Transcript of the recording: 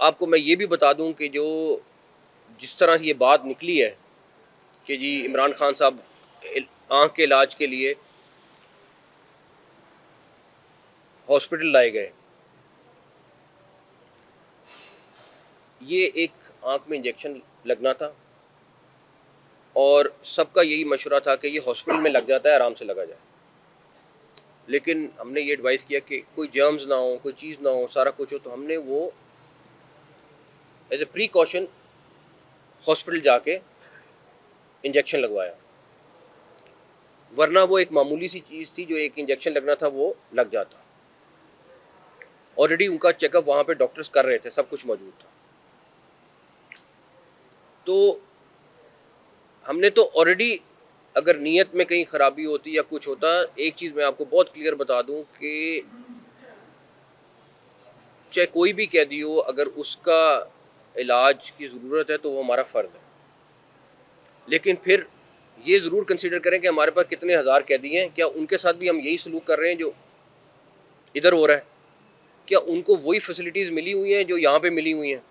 आपको मैं ये भी बता दूं कि जो जिस तरह ये बात निकली है कि जी इमरान खान साहब आँख के इलाज के लिए हॉस्पिटल लाए गए, ये एक आँख में इंजेक्शन लगना था और सबका यही मशवरा था कि ये हॉस्पिटल में लग जाता है, आराम से लगा जाए। लेकिन हमने ये एडवाइस किया कि कोई जर्म्स ना हो, कोई चीज़ ना हो, सारा कुछ हो, तो हमने वो एज ए प्रीकॉशन हॉस्पिटल जाके इंजेक्शन लगवाया, वरना वो एक मामूली सी चीज़ थी, जो एक इंजेक्शन लगना था वो लग जाता। ऑलरेडी उनका चेकअप वहाँ पे डॉक्टर्स कर रहे थे, सब कुछ मौजूद था। तो हमने तो ऑलरेडी, अगर नीयत में कहीं ख़राबी होती या कुछ होता, एक चीज़ मैं आपको बहुत क्लियर बता दूं कि चाहे कोई भी कैदी हो, अगर उसका इलाज की ज़रूरत है तो वो हमारा फ़र्ज़ है। लेकिन फिर ये ज़रूर कंसिडर करें कि हमारे पास कितने हज़ार कैदी हैं, क्या उनके साथ भी हम यही सलूक कर रहे हैं जो इधर हो रहा है? क्या उनको वही फैसिलिटीज़ मिली हुई हैं जो यहाँ पे मिली हुई हैं?